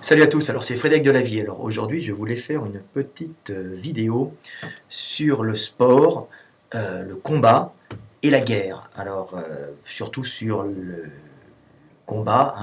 Salut à tous, alors c'est Frédéric Delavier. Alors aujourd'hui je voulais faire une petite vidéo sur le sport, le combat et la guerre. Alors surtout sur le combat,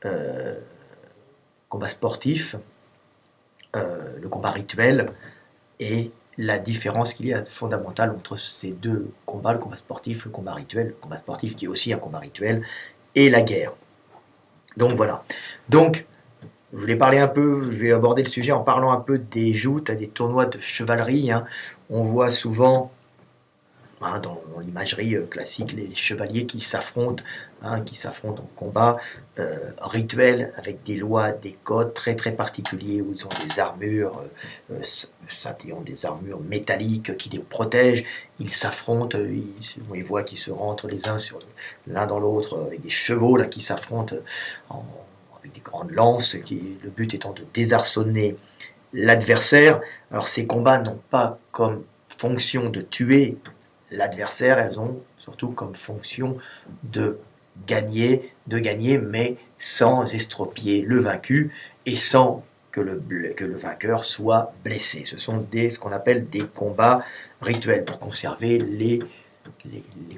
euh, combat sportif, le combat rituel et la différence qu'il y a fondamentale entre ces deux combats, le combat sportif, le combat rituel, le combat sportif qui est aussi un combat rituel, et la guerre. Donc voilà. Donc je voulais parler un peu, je vais aborder le sujet en parlant un peu des joutes, des tournois de chevalerie. On voit souvent dans l'imagerie classique les chevaliers qui s'affrontent en combat rituel avec des lois, des codes très très particuliers où ils ont des armures, ont des armures métalliques qui les protègent. Ils s'affrontent, on les voit qui se rentrent les uns sur l'un dans l'autre avec des chevaux là qui s'affrontent avec des grandes lances, le but étant de désarçonner l'adversaire. Alors ces combats n'ont pas comme fonction de tuer l'adversaire, elles ont surtout comme fonction de gagner, mais sans estropier le vaincu et sans que le vainqueur soit blessé. Ce sont ce qu'on appelle des combats rituels pour conserver les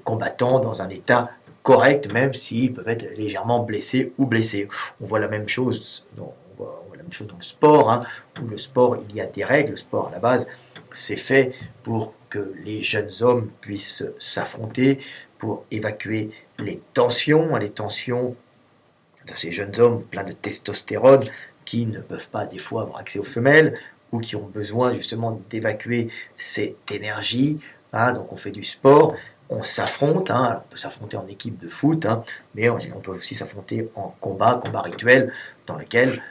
combattants dans un état correct, même s'ils peuvent être légèrement blessés ou blessés. On voit la même chose dans le sport, où le sport, il y a des règles. Le sport, à la base, c'est fait pour que les jeunes hommes puissent s'affronter, pour évacuer les tensions de ces jeunes hommes pleins de testostérone qui ne peuvent pas des fois avoir accès aux femelles ou qui ont besoin justement d'évacuer cette énergie. Donc on fait du sport, on s'affronte, alors on peut s'affronter en équipe de foot, mais on peut aussi s'affronter en combat rituel, dans lequel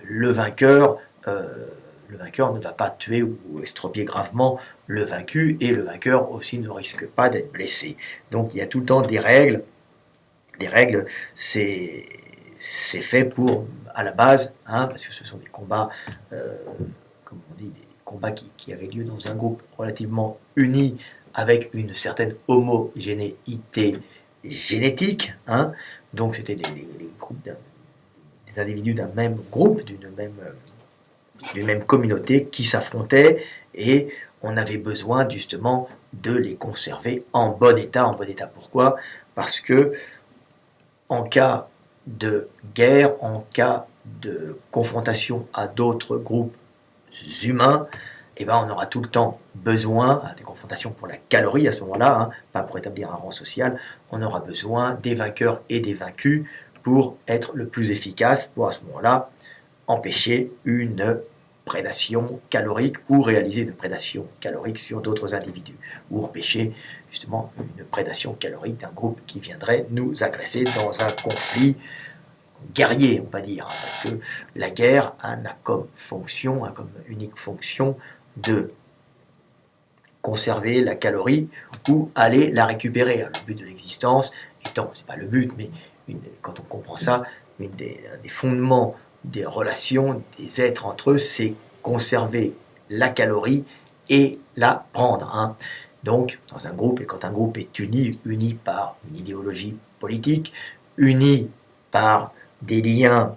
le vainqueur ne va pas tuer ou estropier gravement le vaincu, et le vainqueur aussi ne risque pas d'être blessé. Donc il y a tout le temps des règles. Des règles, c'est fait pour, à la base, parce que ce sont des combats, comme on dit, des combats qui avaient lieu dans un groupe relativement uni, avec une certaine homogénéité génétique. Donc c'était des groupes des individus d'un même groupe, d'une même communauté qui s'affrontaient, et on avait besoin justement de les conserver en bon état. En bon état, pourquoi? Parce que en cas de guerre, en cas de confrontation à d'autres groupes humains, on aura tout le temps besoin, des confrontations pour la calorie à ce moment-là, pas pour établir un rang social, on aura besoin des vainqueurs et des vaincus pour être le plus efficace, pour à ce moment-là empêcher une prédation calorique ou réaliser une prédation calorique sur d'autres individus, ou empêcher justement une prédation calorique d'un groupe qui viendrait nous agresser dans un conflit guerrier, on va dire, parce que la guerre n'a comme fonction, comme unique fonction de conserver la calorie ou aller la récupérer. Le but de l'existence étant, c'est pas le but, mais quand on comprend ça, un des fondements des relations des êtres entre eux, c'est conserver la calorie et la prendre. Donc, dans un groupe, et quand un groupe est uni par une idéologie politique, uni par des liens,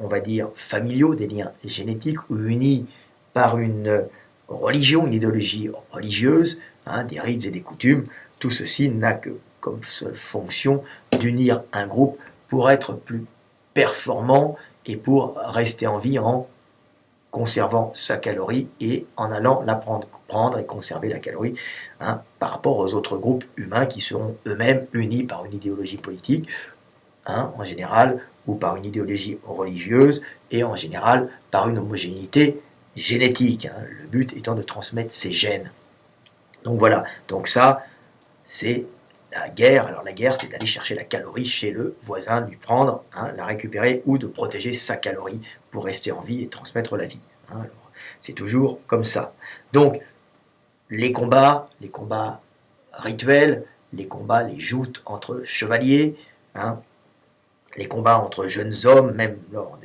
on va dire, familiaux, des liens génétiques, ou uni par une religion, une idéologie religieuse, des rites et des coutumes, tout ceci n'a que comme seule fonction d'unir un groupe pour être plus performant et pour rester en vie en conservant sa calorie et en allant la prendre et conserver la calorie, par rapport aux autres groupes humains qui seront eux-mêmes unis par une idéologie politique, en général, ou par une idéologie religieuse, et en général par une homogénéité génétique, le but étant de transmettre ses gènes. Donc voilà, donc ça, c'est la guerre. Alors la guerre, c'est d'aller chercher la calorie chez le voisin, de lui prendre, la récupérer, ou de protéger sa calorie pour rester en vie et transmettre la vie. Alors, c'est toujours comme ça. Donc, les combats rituels, les joutes entre chevaliers, les combats entre jeunes hommes, même lors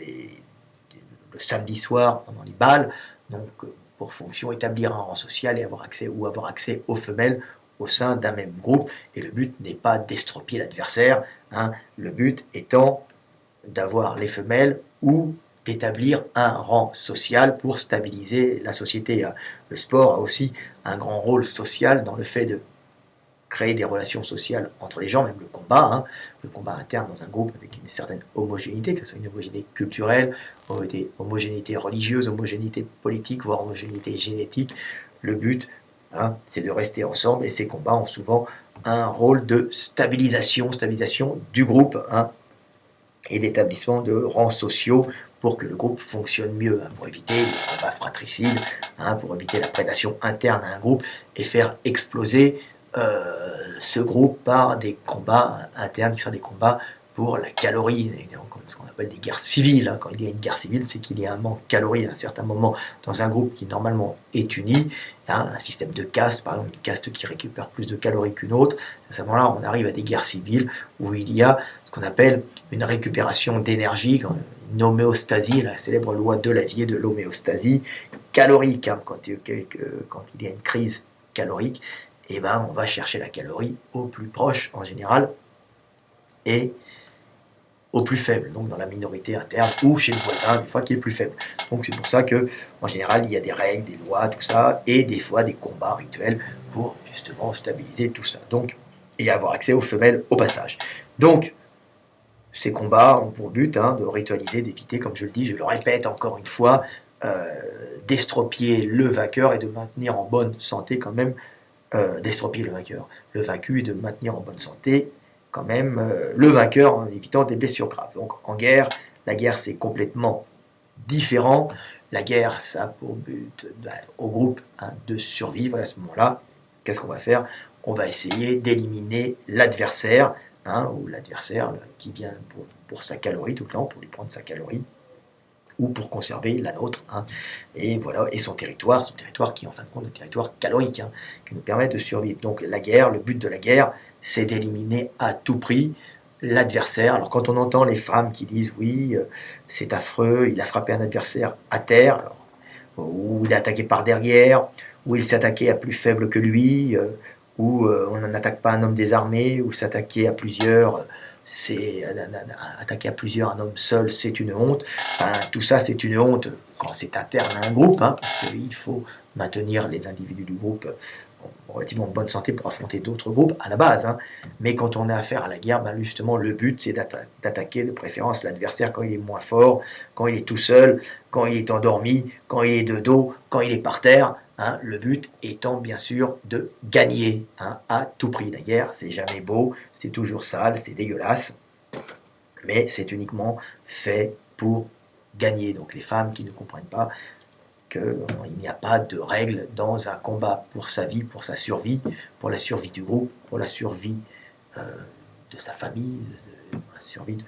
le samedi soir pendant les bals, donc pour fonction établir un rang social et avoir accès aux femelles au sein d'un même groupe. Et le but n'est pas d'estropier l'adversaire, le but étant d'avoir les femelles ou d'établir un rang social pour stabiliser la société. Le sport a aussi un grand rôle social dans le fait de créer des relations sociales entre les gens, même le combat interne dans un groupe avec une certaine homogénéité, que ce soit une homogénéité culturelle, des homogénéité religieuse, homogénéité politique, voire homogénéité génétique. Le but, c'est de rester ensemble, et ces combats ont souvent un rôle de stabilisation du groupe, et d'établissement de rangs sociaux pour que le groupe fonctionne mieux, pour éviter les combats fratricides, pour éviter la prédation interne à un groupe et faire exploser ce groupe par des combats internes qui sont des combats pour la calorie, ce qu'on appelle des guerres civiles. Quand il y a une guerre civile, c'est qu'il y a un manque de calories à un certain moment dans un groupe qui normalement est uni, un système de caste, par exemple une caste qui récupère plus de calories qu'une autre. À ce moment-là, on arrive à des guerres civiles où il y a ce qu'on appelle une récupération d'énergie, une homéostasie, la célèbre loi de Lavier de l'homéostasie calorique. Quand il y a une crise calorique, on va chercher la calorie au plus proche en général et au plus faible, donc dans la minorité interne ou chez le voisin, des fois qui est plus faible. Donc c'est pour ça que en général il y a des règles, des lois, tout ça, et des fois des combats rituels pour justement stabiliser tout ça. Donc, et avoir accès aux femelles au passage. Donc ces combats ont pour but de ritualiser, d'éviter, comme je le dis, je le répète encore une fois, d'estropier le vainqueur et de maintenir en bonne santé quand même, d'estropier le vainqueur, le vaincu, et de maintenir en bonne santé quand même le vainqueur en évitant des blessures graves. Donc en guerre, la guerre c'est complètement différent. La guerre, ça a pour but au groupe de survivre, et à ce moment-là, qu'est-ce qu'on va faire? On va essayer d'éliminer l'adversaire, ou l'adversaire qui vient pour sa calorie tout le temps, pour lui prendre sa calorie, ou pour conserver la nôtre, et voilà, et son territoire qui est en fin de compte un territoire calorique, qui nous permet de survivre. Donc la guerre, le but de la guerre, c'est d'éliminer à tout prix l'adversaire. Alors quand on entend les femmes qui disent oui, c'est affreux, il a frappé un adversaire à terre, alors, ou il est attaqué par derrière, ou il s'est attaqué à plus faible que lui, ou on n'attaque pas un homme désarmé, ou s'attaquer à plusieurs, c'est attaquer à plusieurs un homme seul, c'est une honte. Tout ça, c'est une honte quand c'est interne à un groupe, parce qu'il faut maintenir les individus du groupe en relativement bonne santé pour affronter d'autres groupes à la base. Mais quand on a affaire à la guerre, justement, le but, c'est d'attaquer de préférence l'adversaire quand il est moins fort, quand il est tout seul, quand il est endormi, quand il est de dos, quand il est par terre. Le but étant bien sûr de gagner à tout prix. La guerre, c'est jamais beau, c'est toujours sale, c'est dégueulasse, mais c'est uniquement fait pour gagner. Donc les femmes qui ne comprennent pas qu'il n'y a pas de règles dans un combat pour sa vie, pour sa survie, pour la survie du groupe, pour la survie de sa famille, pour la survie de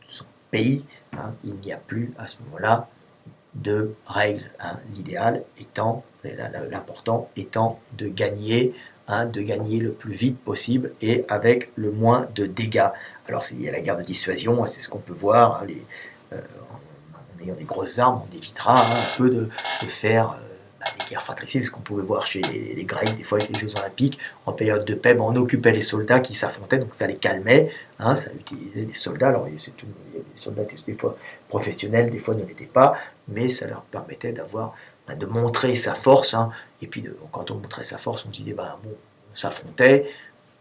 son pays, il n'y a plus à ce moment-là de règles. L'idéal étant, l'important étant de gagner le plus vite possible et avec le moins de dégâts. Alors il y a la guerre de dissuasion, c'est ce qu'on peut voir, en ayant des grosses armes, on évitera un peu de faire des guerres fratricides, ce qu'on pouvait voir chez les Grecs, des fois avec les Jeux Olympiques, en période de paix, on occupait les soldats qui s'affrontaient, donc ça les calmait, ça utilisait des soldats, alors il y a des soldats qui des fois professionnels, des fois ne l'étaient pas, mais ça leur permettait de montrer sa force, et puis quand on montrait sa force, on se disait, on s'affrontait,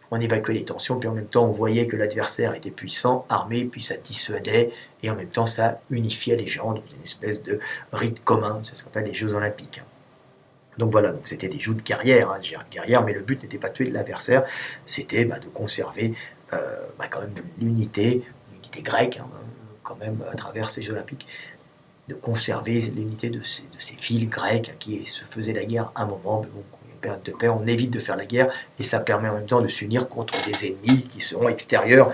on évacuait les tensions, puis en même temps on voyait que l'adversaire était puissant, armé, puis ça dissuadait, et en même temps ça unifiait les gens dans une espèce de rite commun, c'est ce qu'on appelle les Jeux Olympiques. Donc voilà, donc c'était des jeux de guerrière, mais le but n'était pas de tuer l'adversaire, c'était de conserver quand même l'unité grecque, quand même à travers ces Jeux Olympiques, de conserver l'unité de ces villes grecques qui se faisaient la guerre à un moment, mais bon, période de paix, on évite de faire la guerre, et ça permet en même temps de s'unir contre des ennemis qui seront extérieurs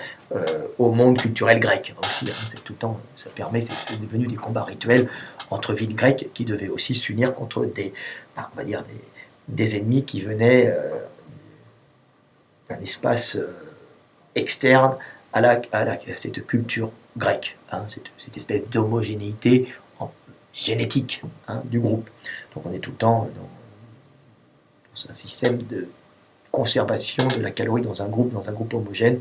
au monde culturel grec aussi. C'est tout le temps, ça permet, c'est devenu des combats rituels entre villes grecques qui devaient aussi s'unir contre on va dire des ennemis qui venaient d'un espace externe à cette culture grecque, cette espèce d'homogénéité génétique du groupe. Donc on est tout le temps dans un système de conservation de la calorie dans un groupe homogène,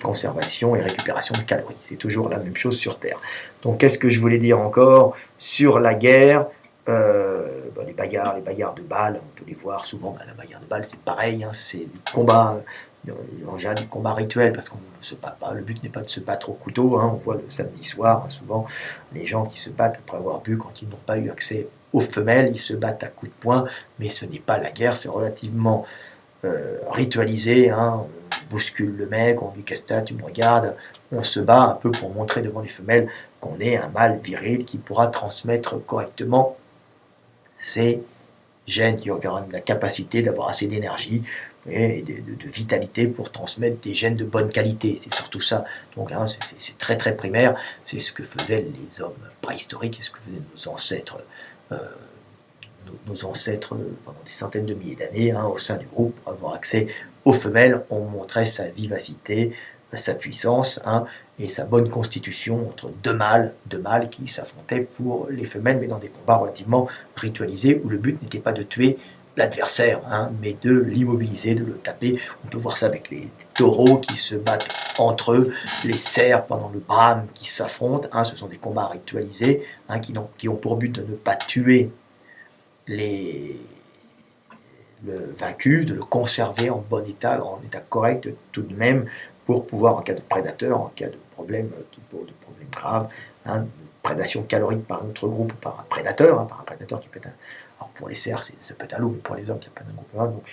conservation et récupération de calories. C'est toujours la même chose sur Terre. Donc qu'est-ce que je voulais dire encore sur la guerre? Les bagarres de balles, on peut les voir souvent. La bagarre de balles, c'est pareil, hein, c'est du combat, en général du combat rituel, parce qu'on ne se bat pas. Le but n'est pas de se battre au couteau. Hein, on voit le samedi soir, hein, souvent, les gens qui se battent après avoir bu, quand ils n'ont pas eu accès aux femelles, ils se battent à coups de poing, mais ce n'est pas la guerre, c'est relativement ritualisé. Hein, on bouscule le mec, on lui dit qu'est-ce que tu me regardes, on se bat un peu pour montrer devant les femelles qu'on est un mâle viril qui pourra transmettre correctement ses gènes, qui aura la capacité d'avoir assez d'énergie et de vitalité pour transmettre des gènes de bonne qualité. C'est surtout ça. Donc hein, c'est très très primaire. C'est ce que faisaient les hommes préhistoriques, c'est ce que faisaient nos ancêtres pendant des centaines de milliers d'années, hein, au sein du groupe, pour avoir accès aux femelles. On montrait sa vivacité, sa puissance, hein, et sa bonne constitution entre deux mâles qui s'affrontaient pour les femelles, mais dans des combats relativement ritualisés, où le but n'était pas de tuer l'adversaire, hein, mais de l'immobiliser, de le taper. On peut voir ça avec les taureaux qui se battent entre eux, les cerfs pendant le brame qui s'affrontent, hein, ce sont des combats ritualisés, hein, qui ont pour but de ne pas tuer le vaincu, de le conserver en bon état, en état correct tout de même, pour pouvoir, en cas de prédateur, en cas de problème grave, hein, prédation calorique par un autre groupe, par un prédateur qui peut être alors pour les cerfs, ça peut être un loup, mais pour les hommes, ça peut être un groupe grave. Donc,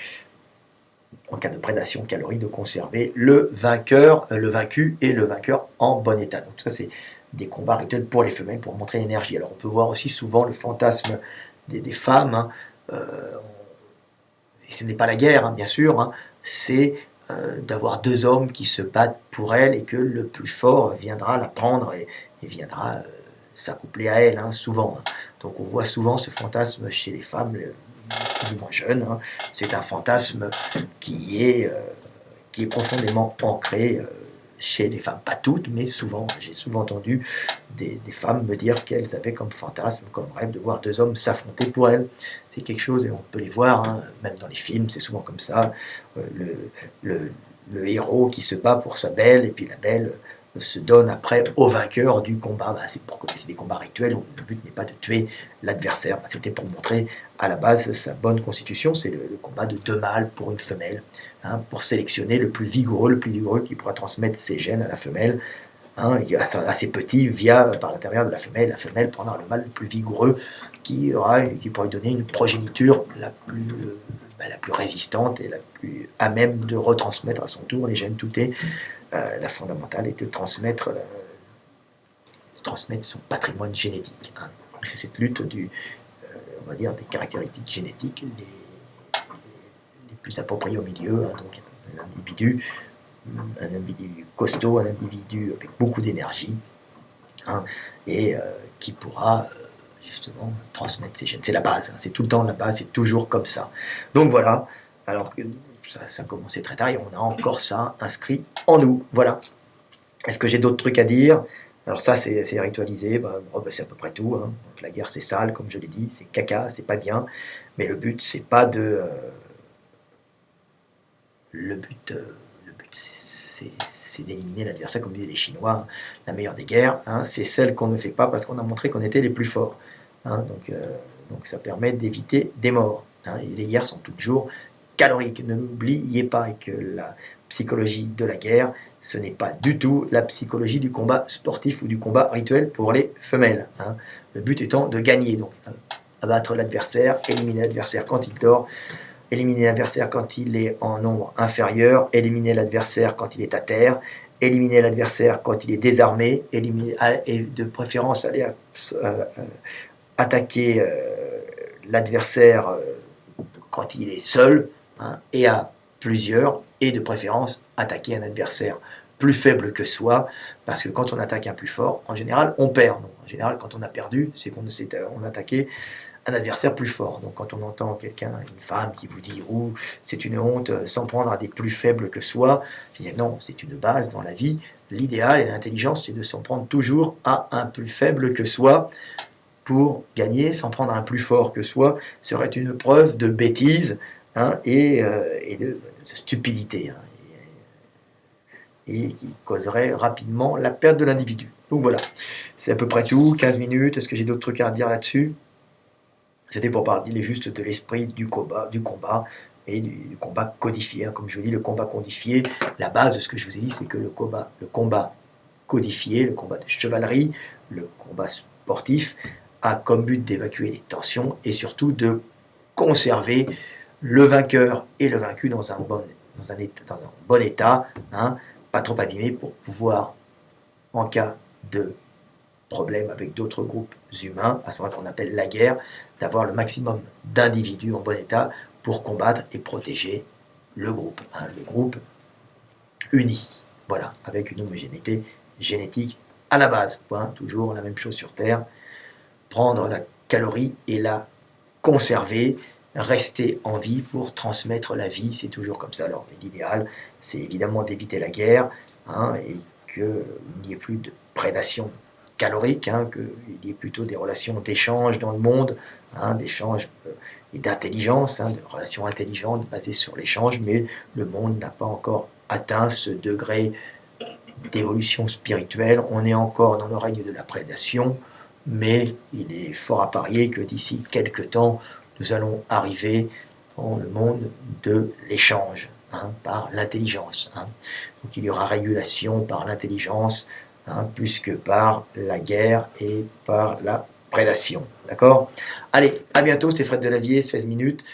en cas de prédation calorique, de conserver le vaincu et le vainqueur en bon état. Donc ça, c'est des combats rituels pour les femelles, pour montrer l'énergie. Alors on peut voir aussi souvent le fantasme des femmes, hein, et ce n'est pas la guerre, hein, bien sûr, hein, c'est d'avoir deux hommes qui se battent pour elle et que le plus fort viendra la prendre et viendra s'accoupler à elle, hein, souvent. Hein. Donc on voit souvent ce fantasme chez les femmes plus ou moins jeunes. Hein. C'est un fantasme qui est profondément ancré chez les femmes, pas toutes, mais souvent. J'ai souvent entendu des femmes me dire qu'elles avaient comme fantasme, comme rêve de voir deux hommes s'affronter pour elles. C'est quelque chose, et on peut les voir, hein, même dans les films, c'est souvent comme ça. Le héros qui se bat pour sa belle, et puis la belle se donne après au vainqueur du combat. C'est des combats rituels où le but n'est pas de tuer l'adversaire. C'était pour montrer à la base sa bonne constitution. C'est le combat de deux mâles pour une femelle, hein, pour sélectionner le plus vigoureux qui pourra transmettre ses gènes à la femelle. Hein, assez petit par l'intérieur de la femelle prendra le mâle le plus vigoureux qui pourra lui donner une progéniture la plus résistante et la plus à même de retransmettre à son tour les gènes. Tout est la fondamentale est de transmettre son patrimoine génétique. Hein. C'est cette lutte on va dire, des caractéristiques génétiques les plus appropriées au milieu. Hein. Donc un individu costaud, un individu avec beaucoup d'énergie, hein, et qui pourra justement transmettre ses gènes. C'est la base, hein. C'est tout le temps la base, c'est toujours comme ça. Donc voilà, alors que ça a commencé très tard et on a encore ça inscrit en nous. Voilà. Est-ce que j'ai d'autres trucs à dire? Alors ça, c'est ritualisé, c'est à peu près tout. Hein. Donc la guerre, c'est sale, comme je l'ai dit, c'est caca, c'est pas bien. Mais le but, c'est pas de... le but, c'est d'éliminer l'adversaire, comme disaient les Chinois. La meilleure des guerres, hein, c'est celle qu'on ne fait pas parce qu'on a montré qu'on était les plus forts. Hein. Donc ça permet d'éviter des morts. Hein. Et les guerres sont toujours calorique. Ne l'oubliez pas que la psychologie de la guerre, ce n'est pas du tout la psychologie du combat sportif ou du combat rituel pour les femelles. Hein. Le but étant de gagner, donc abattre l'adversaire, éliminer l'adversaire quand il dort, éliminer l'adversaire quand il est en nombre inférieur, éliminer l'adversaire quand il est à terre, éliminer l'adversaire quand il est désarmé, et de préférence aller attaquer l'adversaire quand il est seul, hein, et à plusieurs, et de préférence attaquer un adversaire plus faible que soi, parce que quand on attaque un plus fort, en général, on perd. Donc, en général, quand on a perdu, c'est qu'on a attaqué un adversaire plus fort. Donc quand on entend quelqu'un, une femme qui vous dit « c'est une honte, s'en prendre à des plus faibles que soi », je dis non, c'est une base dans la vie. L'idéal et l'intelligence, c'est de s'en prendre toujours à un plus faible que soi. Pour gagner, s'en prendre à un plus fort que soi, serait une preuve de bêtise, hein, et de stupidité. Hein. et qui causerait rapidement la perte de l'individu. Donc voilà, c'est à peu près tout, 15 minutes. Est-ce que j'ai d'autres trucs à dire là-dessus? C'était pour parler juste de l'esprit du combat et du combat codifié. Comme je vous dis, le combat codifié, la base de ce que je vous ai dit, c'est que le combat codifié, le combat de chevalerie, le combat sportif, a comme but d'évacuer les tensions et surtout de conserver le vainqueur et le vaincu dans un bon état, hein, pas trop abîmé pour pouvoir, en cas de problème avec d'autres groupes humains, à ce moment qu'on appelle la guerre, d'avoir le maximum d'individus en bon état pour combattre et protéger le groupe uni. Voilà, avec une homogénéité génétique à la base. Toujours la même chose sur Terre. Prendre la calorie et la conserver, rester en vie pour transmettre la vie, c'est toujours comme ça. Alors l'idéal, c'est évidemment d'éviter la guerre, et qu'il n'y ait plus de prédation calorique, qu'il y ait plutôt des relations d'échange dans le monde, d'échange et d'intelligence, de relations intelligentes basées sur l'échange, mais le monde n'a pas encore atteint ce degré d'évolution spirituelle. On est encore dans le règne de la prédation, mais il est fort à parier que d'ici quelques temps, nous allons arriver dans le monde de l'échange, par l'intelligence. Donc il y aura régulation par l'intelligence, plus que par la guerre et par la prédation. D'accord? Allez, à bientôt, c'était Fred Delavier, 16 minutes.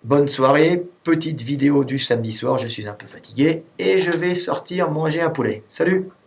Bonne soirée, petite vidéo du samedi soir, je suis un peu fatigué et je vais sortir manger un poulet. Salut!